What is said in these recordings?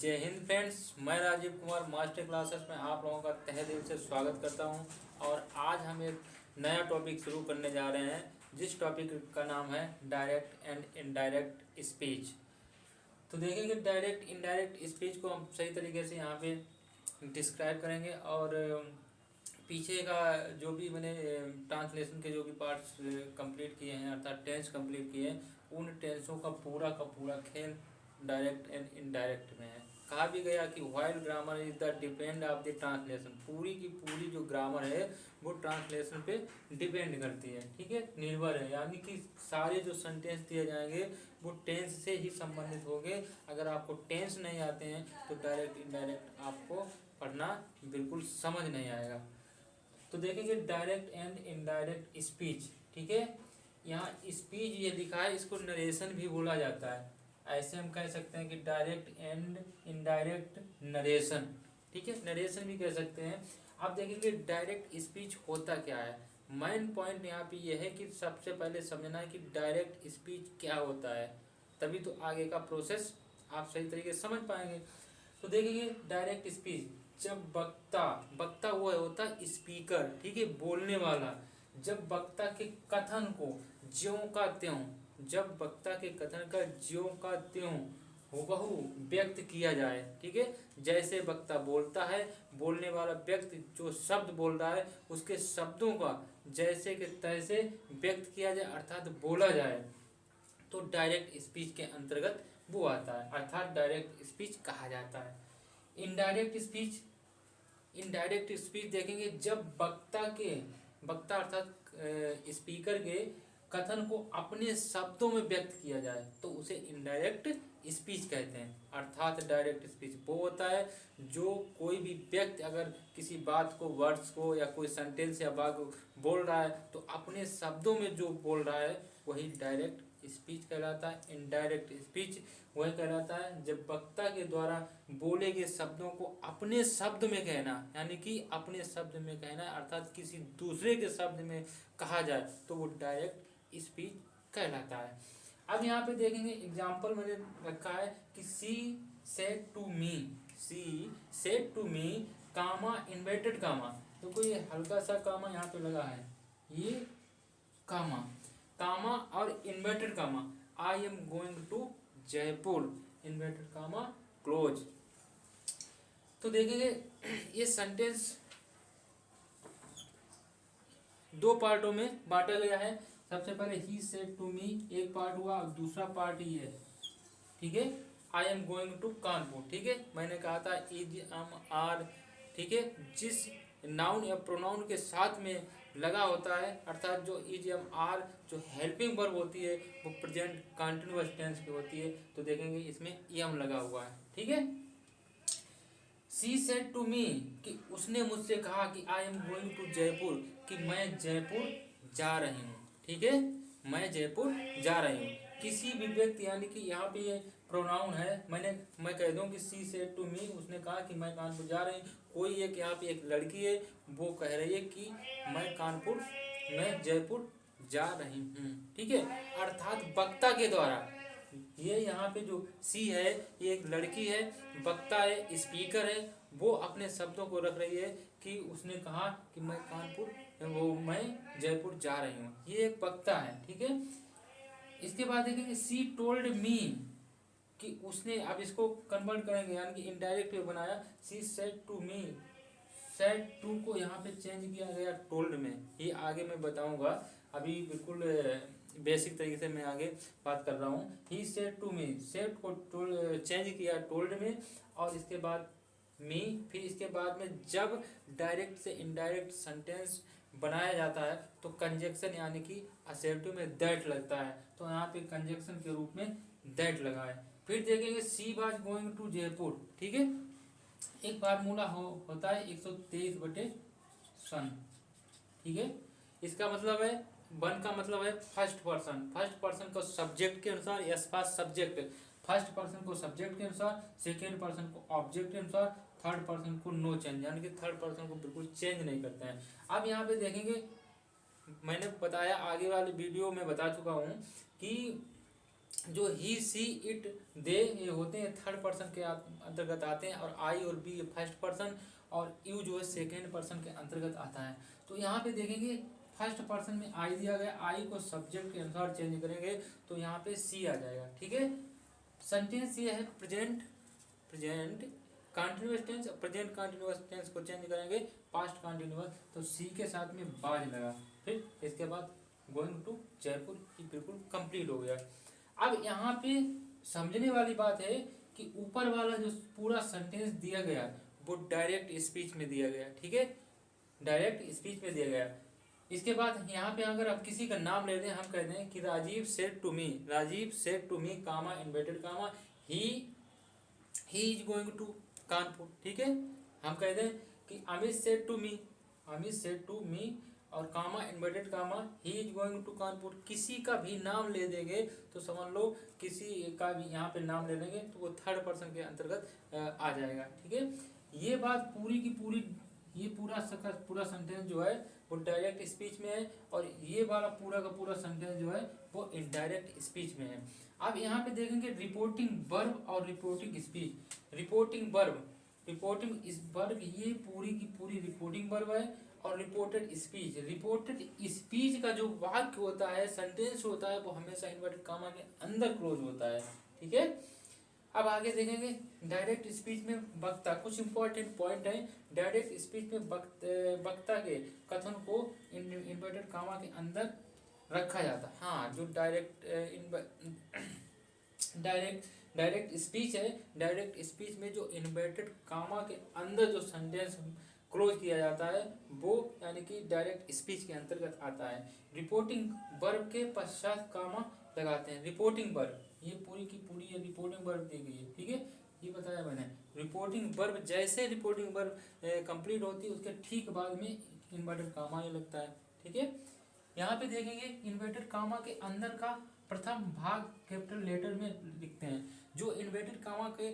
जय हिंद फ्रेंड्स, मैं Rajiv Kumar master classes में आप लोगों का तहे दिल से स्वागत करता हूं। और आज हम एक नया टॉपिक शुरू करने जा रहे हैं, जिस टॉपिक का नाम है डायरेक्ट एंड इनडायरेक्ट स्पीच। तो देखेंगे डायरेक्ट इनडायरेक्ट स्पीच को हम सही तरीके से यहाँ पे डिस्क्राइब करेंगे और पीछे का जो भी मैंने ट्रांसलेशन के जो भी पार्ट्स कंप्लीट किए हैं, अर्थात टेंस कंप्लीट किए हैं, उन टेंसों का पूरा खेल डायरेक्ट एंड इनडायरेक्ट में है। कहा भी गया कि while grammar is the depend of the translation, पूरी की पूरी जो ग्रामर है वो ट्रांसलेशन पे डिपेंड करती है, ठीक है, निर्भर है। यानी कि सारे जो सेंटेंस दिए जाएंगे वो टेंस से ही संबंधित होंगे। अगर आपको टेंस नहीं आते हैं तो डायरेक्ट इनडायरेक्ट आपको पढ़ना बिल्कुल समझ नहीं आएगा। तो देखेंगे डायरेक्ट एंड इनडायरेक्ट स्पीच, ठीक है। यहाँ स्पीच ये लिखा है, इसको नरेशन भी बोला जाता है। ऐसे हम कह सकते हैं कि डायरेक्ट एंड इनडायरेक्ट नरेशन, ठीक है, नरेशन भी कह सकते हैं। आप देखेंगे डायरेक्ट स्पीच होता क्या है। मेन पॉइंट यहाँ पे ये है कि सबसे पहले समझना है कि डायरेक्ट स्पीच क्या होता है, तभी तो आगे का प्रोसेस आप सही तरीके से समझ पाएंगे। तो देखेंगे डायरेक्ट स्पीच, जब वक्ता वो होता है स्पीकर, ठीक है, बोलने वाला। जब वक्ता के कथन को ज्यों का त्यों, जब वक्ता के कथन का ज्यों का त्यों हूबहू व्यक्त किया जाए, ठीक है, जैसे वक्ता बोलता है, बोलने वाला व्यक्ति जो शब्द बोल रहा है उसके शब्दों का जैसे के तैसे व्यक्त किया जाए, अर्थात बोला जाए, तो डायरेक्ट स्पीच के अंतर्गत वो आता है, अर्थात डायरेक्ट स्पीच कहा जाता है। इनडायरेक्ट स्पीच देखेंगे जब वक्ता अर्थात स्पीकर के कथन को अपने शब्दों में व्यक्त किया जाए तो उसे इनडायरेक्ट स्पीच कहते हैं। अर्थात डायरेक्ट स्पीच वो होता है जो कोई भी व्यक्ति अगर किसी बात को, वर्ड्स को या कोई सेंटेंस या वाक्य बोल रहा है तो अपने शब्दों में जो बोल रहा है वही डायरेक्ट स्पीच कहलाता है। इनडायरेक्ट स्पीच वह कहलाता है जब वक्ता के द्वारा बोले गए शब्दों को अपने शब्द में कहना, यानी कि अपने शब्द में कहना अर्थात किसी दूसरे के शब्द में कहा जाए तो वो डायरेक्ट स्पीच कहलाता है। अब यहाँ पे देखेंगे एग्जाम्पल मैंने रखा है कि she said to me comma inverted comma, तो कोई हल्का सा कामा यहाँ पे लगा है, ये कामा और inverted comma, I am going to Jaipur, inverted comma close. तो देखेंगे ये सेंटेंस दो पार्टों में बांटा गया है। सबसे पहले ही सेड टू मी एक पार्ट हुआ, दूसरा पार्ट ही है, ठीक है, I am going to Kanpur, ठीक है। मैंने कहा था इज एम आर, ठीक है, जिस नाउन या प्रोनाउन के साथ में लगा होता है, अर्थात जो इज एम आर जो हेल्पिंग वर्ब होती है वो प्रेजेंट कंटिन्यूअस टेंस की होती है, तो देखेंगे इसमें एम लगा हुआ है, ठीक है। सी सेड टू मी कि उसने मुझसे कहा कि I am going to Jaipur, कि मैं जयपुर जा रही हूँ, ठीक है, मैं जयपुर जा रही हूँ। किसी भी व्यक्ति, यानी कि यहाँ पे ये प्रोनाउन है, मैं कह दूँ कि सी सेड टू मी, उसने कहा कि मैं कानपुर जा रही हूँ। कोई एक यहाँ पे एक लड़की है वो कह रही है कि मैं जयपुर जा रही हूँ, ठीक है, अर्थात वक्ता के द्वारा। ये यहाँ पे जो सी है ये एक लड़की है, वक्ता है, स्पीकर है, वो अपने शब्दों को रख रही है कि उसने कहा कि मैं जयपुर जा रही हूँ, ये एक वक्ता है, ठीक है। इसके बाद देखेंगे सी टोल्ड मी कि उसने, अब इसको कन्वर्ट करेंगे यानी कि इनडायरेक्ट में बनाया, she said to me, said to को यहाँ पे चेंज किया गया टोल्ड में, ये आगे मैं बताऊंगा, अभी बिल्कुल बेसिक तरीके से मैं आगे बात कर रहा हूँ। He said to me, said को चेंज किया टोल्ड में, और इसके बाद मी, फिर इसके बाद में जब डायरेक्ट से इनडायरेक्ट सेंटेंस बनाया जाता है तो कंजक्शन यानी कि असेर्टिव में दैट लगता है, तो यहाँ पे कंजक्शन के रूप में दैट लगा है। फिर देखेंगे she was going to Jaipur, ठीक है, एक फार्मूला होता है 123/सन, ठीक है। इसका मतलब है वन का मतलब है फर्स्ट पर्सन को सब्जेक्ट के अनुसार, यस पास सब्जेक्ट, फर्स्ट पर्सन को सब्जेक्ट के अनुसार, सेकेंड पर्सन को ऑब्जेक्ट के अनुसार, थर्ड पर्सन को नो चेंज, यानी कि थर्ड पर्सन को बिल्कुल चेंज नहीं करते हैं। अब यहाँ पे देखेंगे, मैंने बताया आगे वाले वीडियो में बता चुका हूँ कि जो ही सी इट दे ये होते हैं थर्ड पर्सन के अंतर्गत आते हैं, और आई और बी फर्स्ट पर्सन, और यू जो है सेकेंड पर्सन के अंतर्गत आता है। तो यहाँ पे देखेंगे फर्स्ट पर्सन में आई दिया गया, आई को सब्जेक्ट के अनुसार चेंज करेंगे तो यहाँ पे सी आ जाएगा। ठीक है, सेंटेंस ये है present continuous tense, present continuous tense को चेंज करेंगे पास्ट कंटिन्यूअस, तो सी के साथ में बाज लगा। फिर इसके बाद गोइंग टू जयपुर, ये बिल्कुल कंप्लीट हो गया। अब यहाँ पे समझने वाली बात है कि ऊपर वाला जो पूरा सेंटेंस दिया गया वो डायरेक्ट स्पीच में दिया गया। ठीक है, डायरेक्ट स्पीच में दिया गया। इसके बाद यहाँ पे अगर आप किसी का नाम ले दें, हम कहते हैं कि Rajiv said to me, Rajiv said to me comma inverted comma he is going to Kanpur. ठीक है, हम कहते हैं कि Amit said to me, Amit said to me और comma inverted comma he is going to Kanpur. किसी का भी नाम ले देंगे तो समझ लो किसी का भी यहाँ पे नाम ले लेंगे तो वो थर्ड पर्सन के अंतर्गत आ जाएगा। ठीक है, ये बात पूरी की पूरी, ये पूरा सेंटेंस जो है वो डायरेक्ट स्पीच में है, और ये वाला पूरा का पूरा सेंटेंस जो है वो इनडायरेक्ट स्पीच में है। अब यहाँ पे देखेंगे रिपोर्टिंग वर्ब और reporting speech. Reporting verb, reporting इस वर्ब ये पूरी की पूरी रिपोर्टिंग वर्ब है, और रिपोर्टेड स्पीच, रिपोर्टेड स्पीच का जो वाक्य होता है, सेंटेंस होता है, वो हमेशा इन्वर्टेड कामा के अंदर क्लोज होता है। ठीक है, अब आगे देखेंगे डायरेक्ट स्पीच में वक्ता, कुछ इंपॉर्टेंट पॉइंट है। डायरेक्ट स्पीच में वक्ता के कथन को इन्वर्टेड कामा के अंदर रखा जाता है। हाँ, जो डायरेक्ट स्पीच है, डायरेक्ट स्पीच में जो इन्वर्टेड कामा के अंदर जो सेंटेंस क्लोज किया जाता है वो यानी कि डायरेक्ट स्पीच के अंतर्गत आता है। रिपोर्टिंग वर्ब के पश्चात कामा लगाते हैं। रिपोर्टिंग वर्ब ये पूरी की पूरी ये रिपोर्टिंग वर्ब दी गई है। ठीक है, ये बताया मैंने। रिपोर्टिंग वर्ब जैसे रिपोर्टिंग वर्ब कंप्लीट होती है उसके ठीक बाद में इन्वर्टेड कामा ये लगता है। ठीक है, यहाँ पे देखेंगे इन्वर्टेड कामा के अंदर का प्रथम भाग कैपिटल लेटर में लिखते हैं। जो इन्वर्टेड कामा के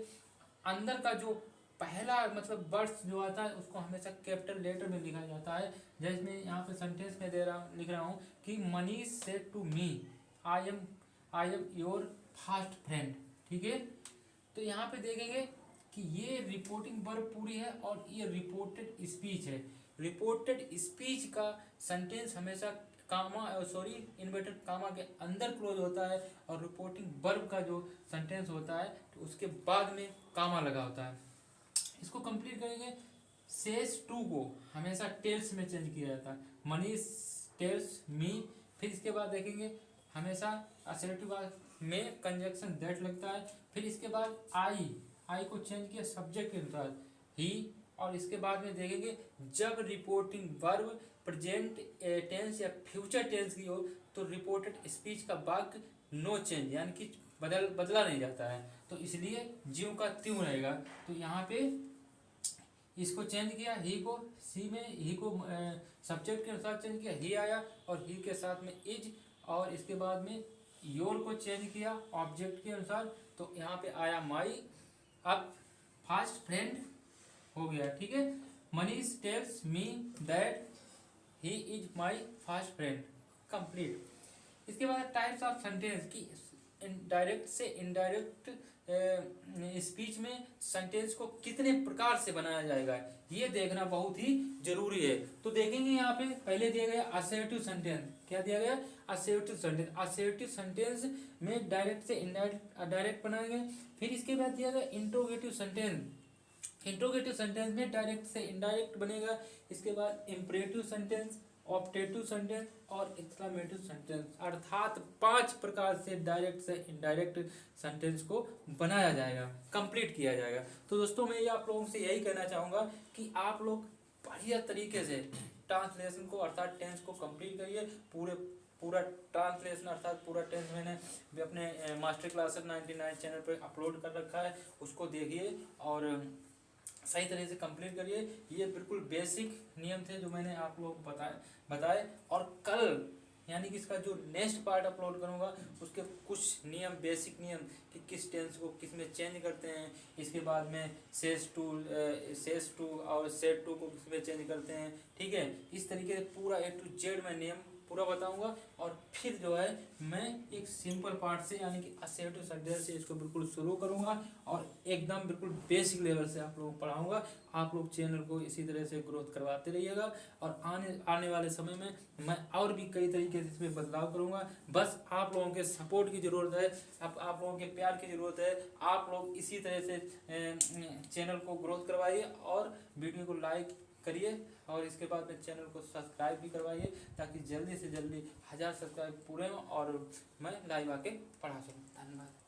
अंदर का जो पहला मतलब वर्ड्स जो आता है उसको हमेशा कैपिटल लेटर में लिखा जाता है। जैसे मैं यहाँ पे सेंटेंस में लिख रहा हूँ कि Manish said to me I am your fast friend. ठीक है, तो यहाँ पे देखेंगे कि ये रिपोर्टिंग वर्ब पूरी है और ये रिपोर्टेड स्पीच है। रिपोर्टेड स्पीच का सेंटेंस हमेशा इन्वर्टेड कामा के अंदर क्लोज होता है, और रिपोर्टिंग वर्ब का जो सेंटेंस होता है तो उसके बाद में कामा लगा होता है। इसको कंप्लीट करेंगे। सेज टू को हमेशा टेल्स में चेंज किया जाता है। Manish tells me. फिर इसके बाद देखेंगे हमेशा असर्टिव में कंजक्शन दैट लगता है। फिर इसके बाद आई को चेंज किया सब्जेक्ट के अनुसार ही, और इसके बाद में देखेंगे जब रिपोर्टिंग वर्ब प्रेजेंट टेंस या फ्यूचर टेंस की हो तो रिपोर्टेड स्पीच का वाक्य नो चेंज यानी कि बदला नहीं जाता है, तो इसलिए ज्यों का त्यों रहेगा। तो यहाँ पे इसको चेंज किया, ही को सी में ही को सब्जेक्ट के अनुसार चेंज किया, ही आया, और ही के साथ में इज, और इसके बाद में योर को चेंज किया ऑब्जेक्ट के अनुसार, तो यहाँ पे आया माई। अब फास्ट फ्रेंड हो गया। ठीक है, Manish tells me that he is my fast friend, complete. इसके बाद टाइप्स ऑफ सेंटेंस की डायरेक्ट से इनडायरेक्ट स्पीच में सेंटेंस को कितने प्रकार से बनाया जाएगा ये देखना बहुत ही जरूरी है। तो देखेंगे यहाँ पे पहले दिया गया असर्टिव सेंटेंस। क्या दिया गया? Assertive sentence. असर्टिव सेंटेंस में डायरेक्ट से इनडायरेक्ट बनाएंगे। फिर इसके बाद दिया गया इंट्रोगेटिव सेंटेंस। इंट्रोगेटिव सेंटेंस में डायरेक्ट से इनडायरेक्ट बनेगा। इसके बाद इंपरेटिव सेंटेंस, ऑप्टेटिव सेंटेंस और एक्सक्लेमेटिव सेंटेंस, अर्थात 5 प्रकार से डायरेक्ट से इनडायरेक्ट सेंटेंस को बनाया जाएगा, कंप्लीट किया जाएगा। तो दोस्तों मैं आप लोगों से यही कहना चाहूँगा कि आप लोग बढ़िया तरीके से ट्रांसलेशन को अर्थात टेंस को कंप्लीट करिए। पूरा ट्रांसलेशन अर्थात पूरा टेंस मैंने भी अपने मास्टर क्लासेस 99 चैनल पर अपलोड कर रखा है, उसको देखिए और सही तरह से कंप्लीट करिए। ये बिल्कुल बेसिक नियम थे जो मैंने आप लोगों को बताए। और कल यानी कि इसका जो नेक्स्ट पार्ट अपलोड करूँगा उसके कुछ नियम, बेसिक नियम कि किस टेंस को किस में चेंज करते हैं। इसके बाद में सेज टू और सेड टू को किस में चेंज करते हैं। ठीक है, इस तरीके से पूरा A to Z मैं नियम पूरा बताऊंगा। और फिर जो है मैं एक सिंपल पार्ट से यानी कि A to Z से इसको बिल्कुल शुरू करूंगा और एकदम बिल्कुल बेसिक लेवल से आप लोगों को पढ़ाऊंगा। आप लोग चैनल को इसी तरह से ग्रोथ करवाते रहिएगा और आने वाले समय में मैं और भी कई तरीके से इसमें बदलाव करूंगा। बस आप लोगों के सपोर्ट की ज़रूरत है, आप लोगों के प्यार की ज़रूरत है। आप लोग इसी तरह से चैनल को ग्रोथ करवाइए और वीडियो को लाइक करिए और इसके बाद में चैनल को सब्सक्राइब भी करवाइए ताकि जल्दी से जल्दी 1000 सब्सक्राइब पूरे हों और मैं लाइव आके पढ़ा सकूँ। धन्यवाद।